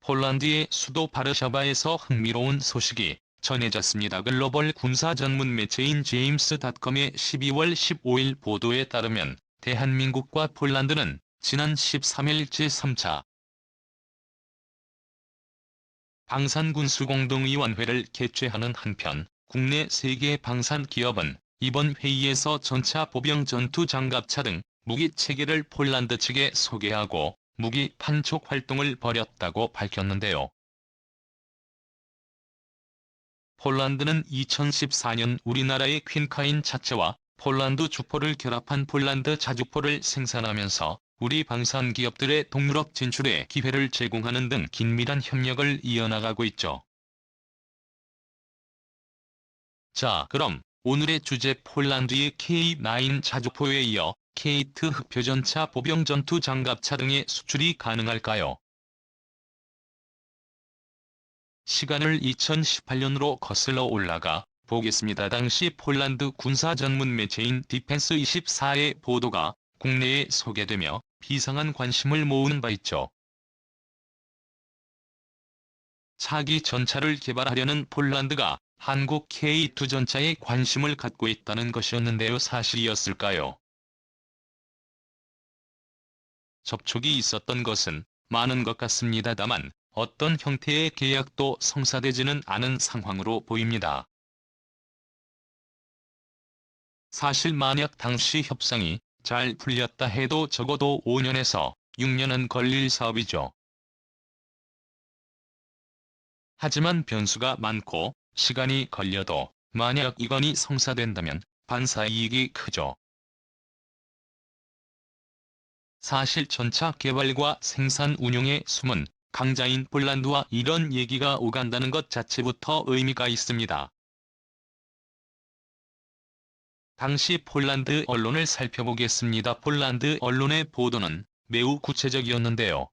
폴란드의 수도 바르샤바에서 흥미로운 소식이 전해졌습니다. 글로벌 군사 전문 매체인 제임스.com의 12월 15일 보도에 따르면 대한민국과 폴란드는 지난 13일 제3차 방산군수공동위원회를 개최하는 한편 국내 3개 방산기업은 이번 회의에서 전차 보병 전투 장갑차 등 무기 체계를 폴란드 측에 소개하고 무기 판촉 활동을 벌였다고 밝혔는데요. 폴란드는 2014년 우리나라의 퀸카인 자체와 폴란드 주포를 결합한 폴란드 자주포를 생산하면서 우리 방산 기업들의 동유럽 진출에 기회를 제공하는 등 긴밀한 협력을 이어나가고 있죠. 자, 그럼 오늘의 주제 폴란드의 K9 자주포에 이어 K2 흑표전차 보병 전투 장갑차 등의 수출이 가능할까요? 시간을 2018년으로 거슬러 올라가 보겠습니다. 당시 폴란드 군사 전문 매체인 디펜스24의 보도가 국내에 소개되며 비상한 관심을 모으는 바 있죠. 차기 전차를 개발하려는 폴란드가 한국 K2 전차에 관심을 갖고 있다는 것이었는데요. 사실이었을까요? 접촉이 있었던 것은 많은 것 같습니다만 어떤 형태의 계약도 성사되지는 않은 상황으로 보입니다. 사실 만약 당시 협상이 잘 풀렸다 해도 적어도 5년에서 6년은 걸릴 사업이죠. 하지만 변수가 많고 시간이 걸려도 만약 이건이 성사된다면 반사이익이 크죠. 사실 전차 개발과 생산 운용의 숨은 강자인 폴란드와 이런 얘기가 오간다는 것 자체부터 의미가 있습니다. 당시 폴란드 언론을 살펴보겠습니다. 폴란드 언론의 보도는 매우 구체적이었는데요.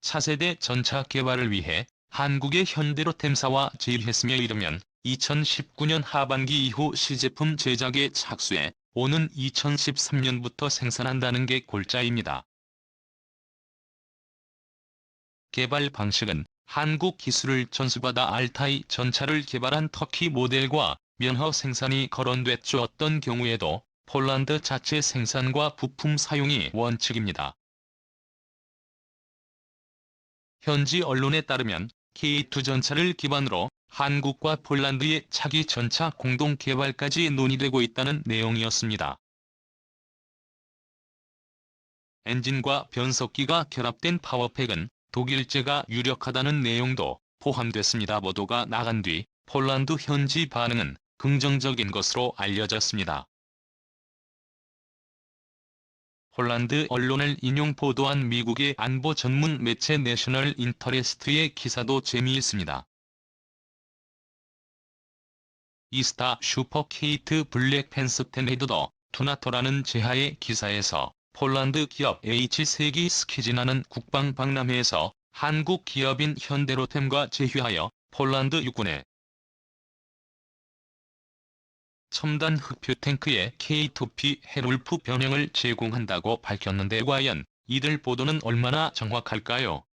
차세대 전차 개발을 위해 한국의 현대로템사와 제휴했으며 이르면 2019년 하반기 이후 시제품 제작에 착수해 오는 2013년부터 생산한다는 게 골자입니다. 개발 방식은 한국 기술을 전수받아 알타이 전차를 개발한 터키 모델과 면허 생산이 거론됐죠. 어떤 경우에도 폴란드 자체 생산과 부품 사용이 원칙입니다. 현지 언론에 따르면 K2 전차를 기반으로 한국과 폴란드의 차기 전차 공동 개발까지 논의되고 있다는 내용이었습니다. 엔진과 변속기가 결합된 파워팩은 독일제가 유력하다는 내용도 포함됐습니다. 보도가 나간 뒤 폴란드 현지 반응은 긍정적인 것으로 알려졌습니다. 폴란드 언론을 인용 보도한 미국의 안보 전문 매체 내셔널 인터레스트의 기사도 재미있습니다. 이스타 슈퍼 케이트 블랙 팬스 텐헤드더 투나토라는 제하의 기사에서 폴란드 기업 H3기 스키지나는 국방 박람회에서 한국 기업인 현대로템과 제휴하여 폴란드 육군에 첨단 흑표 탱크의 K2P 헤롤프 변형을 제공한다고 밝혔는데 과연 이들 보도는 얼마나 정확할까요?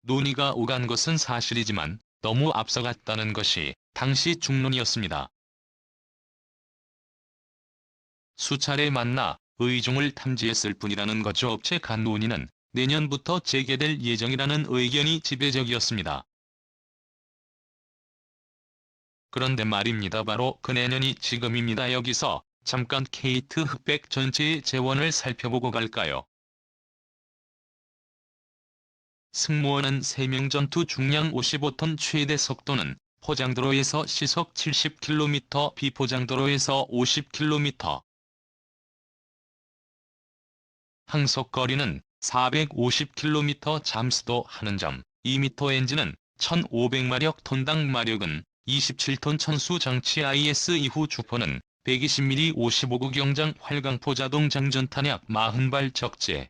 논의가 오간 것은 사실이지만 너무 앞서갔다는 것이 당시 중론이었습니다. 수차례 만나 의중을 탐지했을 뿐이라는 거죠. 업체 간 논의는 내년부터 재개될 예정이라는 의견이 지배적이었습니다. 그런데 말입니다. 바로 그 내년이 지금입니다. 여기서 잠깐 K2 흑백 전체의 재원을 살펴보고 갈까요? 승무원은 3명 전투 중량 55톤 최대 속도는 포장도로에서 시속 70km 비포장도로에서 50km 항속거리는 450km 잠수도 하는 점 2m 엔진은 1500마력 톤당 마력은 27톤 천수 장치 IS 이후 주포는 120mm 55구 경장 활강포 자동 장전 탄약 40발 적재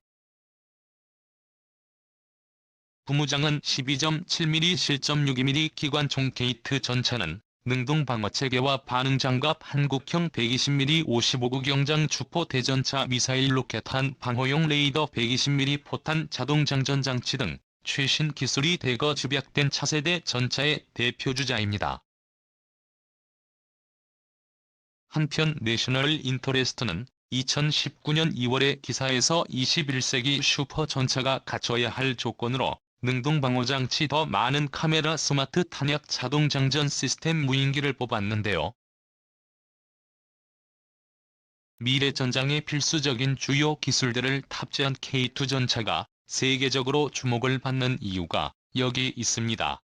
부무장은 12.7mm 7.62mm 기관총 게이트 전차는 능동방어체계와 반응장갑 한국형 120mm 55구경장 주포 대전차 미사일 로켓탄 방어용 레이더 120mm 포탄 자동장전장치 등 최신 기술이 대거 집약된 차세대 전차의 대표주자입니다. 한편 내셔널 인터레스트는 2019년 2월의 기사에서 21세기 슈퍼 전차가 갖춰야 할 조건으로 능동방어장치 더 많은 카메라 스마트 탄약 자동장전 시스템 무인기를 뽑았는데요. 미래 전장에 필수적인 주요 기술들을 탑재한 K2 전차가 세계적으로 주목을 받는 이유가 여기 있습니다.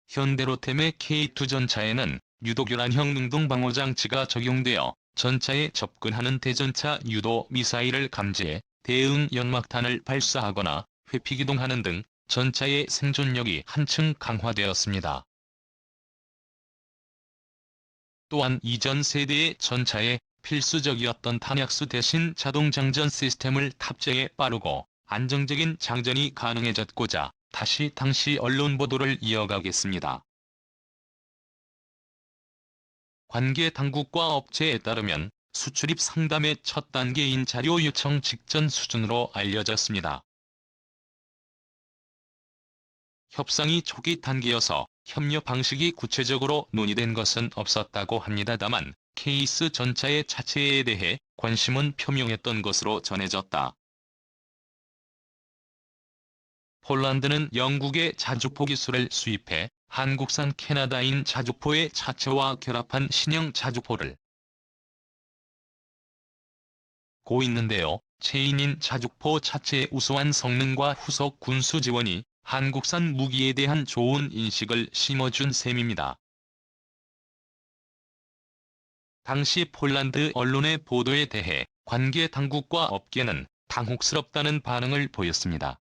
현대로템의 K2 전차에는 유도교란형 능동방어장치가 적용되어 전차에 접근하는 대전차 유도 미사일을 감지해 대응 연막탄을 발사하거나 회피기동하는 등 전차의 생존력이 한층 강화되었습니다. 또한 이전 세대의 전차에 필수적이었던 탄약수 대신 자동장전 시스템을 탑재해 빠르고 안정적인 장전이 가능해졌고자 다시 당시 언론 보도를 이어가겠습니다. 관계 당국과 업체에 따르면 수출입 상담의 첫 단계인 자료 요청 직전 수준으로 알려졌습니다. 협상이 초기 단계여서 협력 방식이 구체적으로 논의된 것은 없었다고 합니다. 다만 케이스 전차의 자체에 대해 관심은 표명했던 것으로 전해졌다. 폴란드는 영국의 자주포 기술을 수입해 한국산 캐나다인 자주포의 차체와 결합한 신형 자주포를 고 있는데요. 체인인 자주포 차체의 우수한 성능과 후속 군수 지원이 한국산 무기에 대한 좋은 인식을 심어준 셈입니다. 당시 폴란드 언론의 보도에 대해 관계 당국과 업계는 당혹스럽다는 반응을 보였습니다.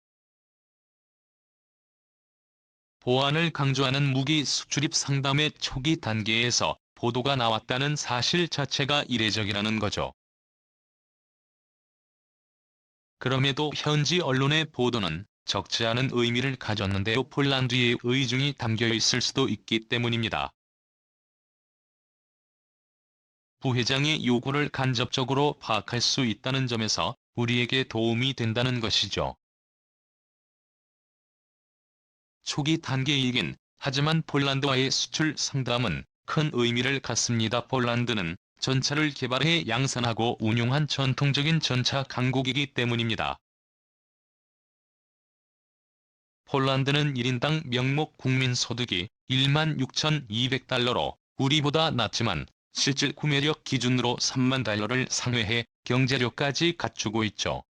보안을 강조하는 무기 수출입 상담의 초기 단계에서 보도가 나왔다는 사실 자체가 이례적이라는 거죠. 그럼에도 현지 언론의 보도는 적지 않은 의미를 가졌는데요. 폴란드의 의중이 담겨 있을 수도 있기 때문입니다. 부회장의 요구를 간접적으로 파악할 수 있다는 점에서 우리에게 도움이 된다는 것이죠. 초기 단계이긴 하지만 폴란드와의 수출 상담은 큰 의미를 갖습니다. 폴란드는 전차를 개발해 양산하고 운용한 전통적인 전차 강국이기 때문입니다. 폴란드는 1인당 명목 국민소득이 16,200달러로 우리보다 낮지만 실질 구매력 기준으로 3만 달러를 상회해 경제력까지 갖추고 있죠.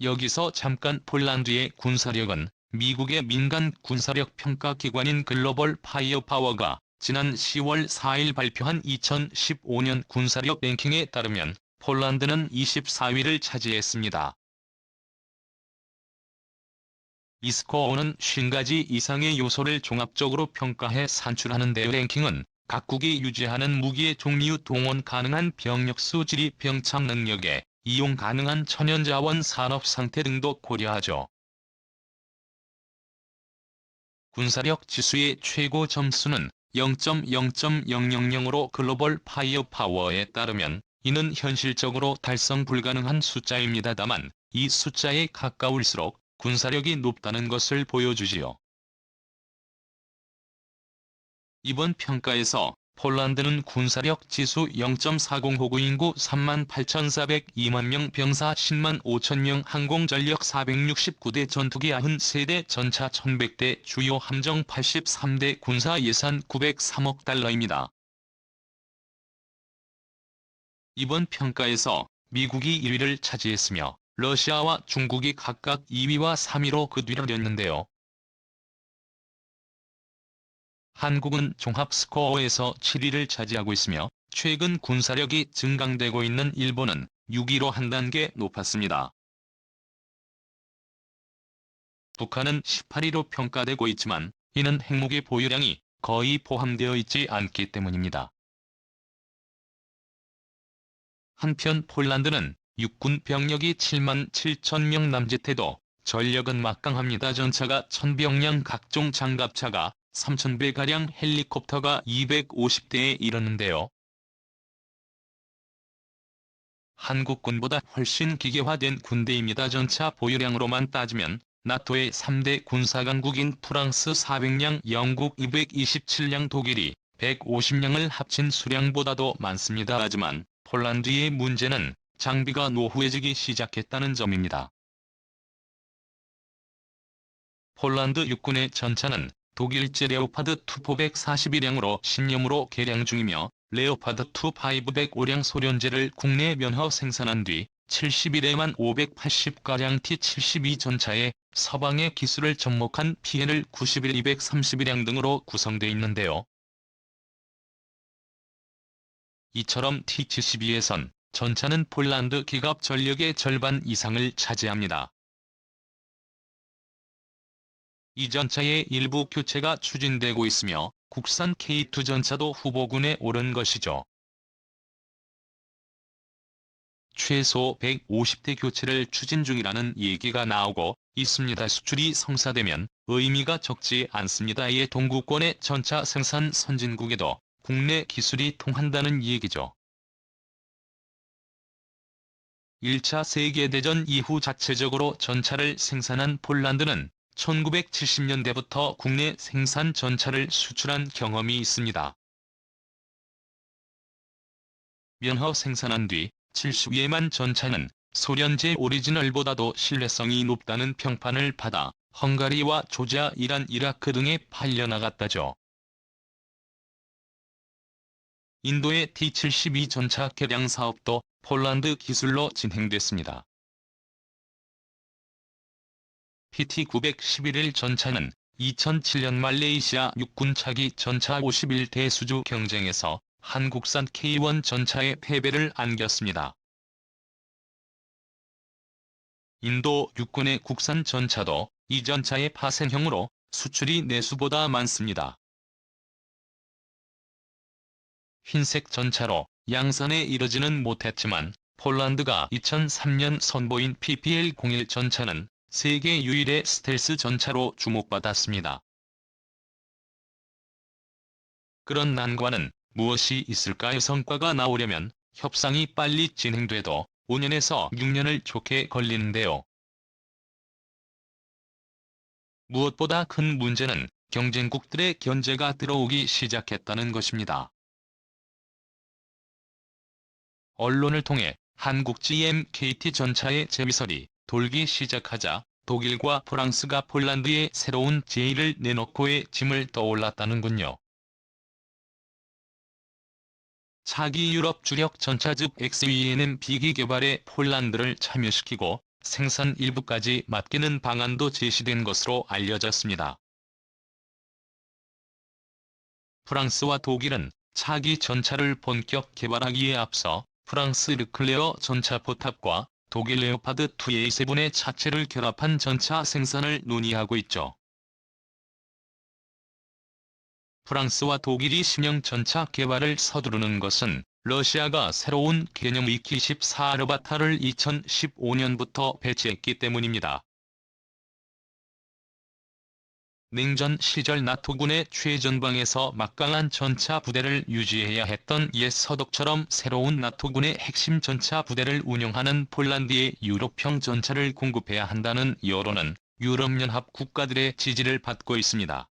여기서 잠깐 폴란드의 군사력은 미국의 민간 군사력 평가 기관인 글로벌 파이어파워가 지난 10월 4일 발표한 2015년 군사력 랭킹에 따르면 폴란드는 24위를 차지했습니다. 이 스코어는 50가지 이상의 요소를 종합적으로 평가해 산출하는 데 랭킹은 각국이 유지하는 무기의 종류 동원 가능한 병력수 지리 병참 능력에 이용 가능한 천연자원 산업 상태 등도 고려하죠. 군사력 지수의 최고 점수는 0.0.000으로 글로벌 파이어파워에 따르면 이는 현실적으로 달성 불가능한 숫자입니다. 다만 이 숫자에 가까울수록 군사력이 높다는 것을 보여주지요. 이번 평가에서 폴란드는 군사력 지수 0.40 호구 인구 38,402만 명 병사 10만 5천 명 항공전력 469대 전투기 93대 전차 1100대 주요 함정 83대 군사 예산 903억 달러입니다. 이번 평가에서 미국이 1위를 차지했으며 러시아와 중국이 각각 2위와 3위로 그 뒤를 렸는데요. 한국은 종합 스코어에서 7위를 차지하고 있으며 최근 군사력이 증강되고 있는 일본은 6위로 한 단계 높았습니다. 북한은 18위로 평가되고 있지만 이는 핵무기 보유량이 거의 포함되어 있지 않기 때문입니다. 한편 폴란드는 육군 병력이 7만 7천 명 남짓해도 전력은 막강합니다. 전차가 1000병량, 각종 장갑차가 3000배가량, 헬리콥터가 250대에 이르는데요. 한국군보다 훨씬 기계화된 군대입니다. 전차 보유량으로만 따지면 나토의 3대 군사강국인 프랑스 400량, 영국 227량, 독일이 150량을 합친 수량보다도 많습니다. 하지만 폴란드의 문제는 장비가 노후해지기 시작했다는 점입니다. 폴란드 육군의 전차는 독일제 레오파드2 441량으로 신형으로 개량 중이며, 레오파드2 505량 소련제를 국내 면허 생산한 뒤 71회만 580가량 T-72 전차에 서방의 기술을 접목한 PL 91 231량 등으로 구성되어 있는데요. 이처럼 T-72에선 전차는 폴란드 기갑 전력의 절반 이상을 차지합니다. 이 전차의 일부 교체가 추진되고 있으며 국산 K2 전차도 후보군에 오른 것이죠. 최소 150대 교체를 추진 중이라는 얘기가 나오고 있습니다. 수출이 성사되면 의미가 적지 않습니다. 이에 동구권의 전차 생산 선진국에도 국내 기술이 통한다는 얘기죠. 1차 세계대전 이후 자체적으로 전차를 생산한 폴란드는 1970년대부터 국내 생산 전차를 수출한 경험이 있습니다. 면허 생산한 뒤 70회만 전차는 소련제 오리지널보다도 신뢰성이 높다는 평판을 받아 헝가리와 조지아, 이란, 이라크 등에 팔려나갔다죠. 인도의 T-72 전차 개량 사업도 폴란드 기술로 진행됐습니다. PT-911 전차는 2007년 말레이시아 육군 차기 전차 51대 수주 경쟁에서 한국산 K1 전차에 패배를 안겼습니다. 인도 육군의 국산 전차도 이 전차의 파생형으로 수출이 내수보다 많습니다. 흰색 전차로 양산에 이르지는 못했지만 폴란드가 2003년 선보인 PPL-01 전차는 세계 유일의 스텔스 전차로 주목받았습니다. 그런 난관은 무엇이 있을까요? 성과가 나오려면 협상이 빨리 진행돼도 5년에서 6년을 좋게 걸리는데요. 무엇보다 큰 문제는 경쟁국들의 견제가 들어오기 시작했다는 것입니다. 언론을 통해 한국 GM-KT 전차의 재비설이 돌기 시작하자 독일과 프랑스가 폴란드에 새로운 제의를 내놓고의 짐을 떠올랐다는군요. 차기 유럽 주력 전차 즉 XV에는 비기 개발에 폴란드를 참여시키고 생산 일부까지 맡기는 방안도 제시된 것으로 알려졌습니다. 프랑스와 독일은 차기 전차를 본격 개발하기에 앞서 프랑스 르클레어 전차 포탑과 독일 레오파드 2 A7의 차체를 결합한 전차 생산을 논의하고 있죠. 프랑스와 독일이 신형 전차 개발을 서두르는 것은 러시아가 새로운 개념 미키-14 아르바타를 2015년부터 배치했기 때문입니다. 냉전 시절 나토군의 최전방에서 막강한 전차 부대를 유지해야 했던 옛 서독처럼 새로운 나토군의 핵심 전차 부대를 운영하는 폴란드에 유럽형 전차를 공급해야 한다는 여론은 유럽연합 국가들의 지지를 받고 있습니다.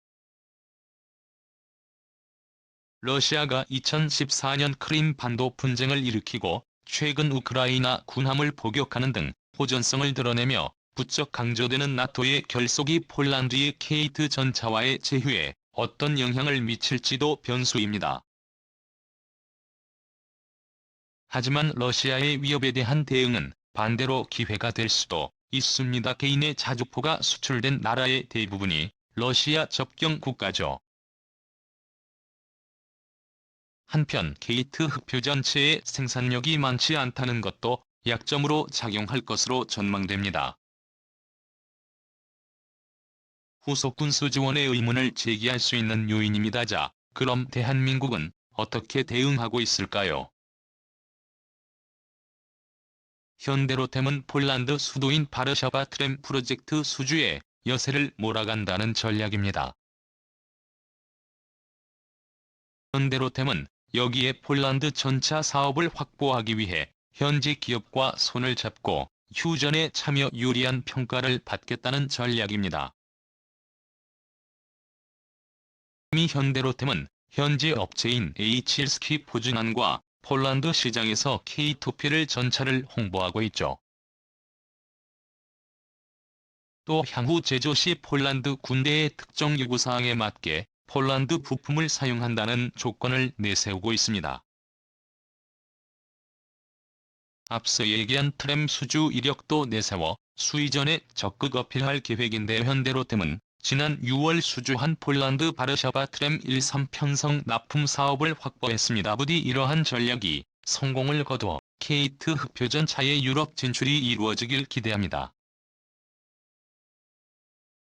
러시아가 2014년 크림 반도 분쟁을 일으키고 최근 우크라이나 군함을 포격하는 등 호전성을 드러내며 부쩍 강조되는 나토의 결속이 폴란드의 K2 전차와의 제휴에 어떤 영향을 미칠지도 변수입니다. 하지만 러시아의 위협에 대한 대응은 반대로 기회가 될 수도 있습니다. 개인의 자주포가 수출된 나라의 대부분이 러시아 접경 국가죠. 한편 K2 흑표 전체의 생산력이 많지 않다는 것도 약점으로 작용할 것으로 전망됩니다. 후속 군수 지원의 의문을 제기할 수 있는 요인입니다. 자, 그럼 대한민국은 어떻게 대응하고 있을까요? 현대로템은 폴란드 수도인 바르샤바 트램 프로젝트 수주에 여세를 몰아간다는 전략입니다. 현대로템은 여기에 폴란드 전차 사업을 확보하기 위해 현지 기업과 손을 잡고 휴전에 참여 유리한 평가를 받겠다는 전략입니다. 이미 현대로템은 현지 업체인 H1스키 포즈난과 폴란드 시장에서 K2P를 전차를 홍보하고 있죠. 또 향후 제조 시 폴란드 군대의 특정 요구사항에 맞게 폴란드 부품을 사용한다는 조건을 내세우고 있습니다. 앞서 얘기한 트램 수주 이력도 내세워 수의전에 적극 어필할 계획인데 현대로템은 지난 6월 수주한 폴란드 바르샤바 트램 13 편성 납품 사업을 확보했습니다. 부디 이러한 전략이 성공을 거두어 K2 흑표전차의 유럽 진출이 이루어지길 기대합니다.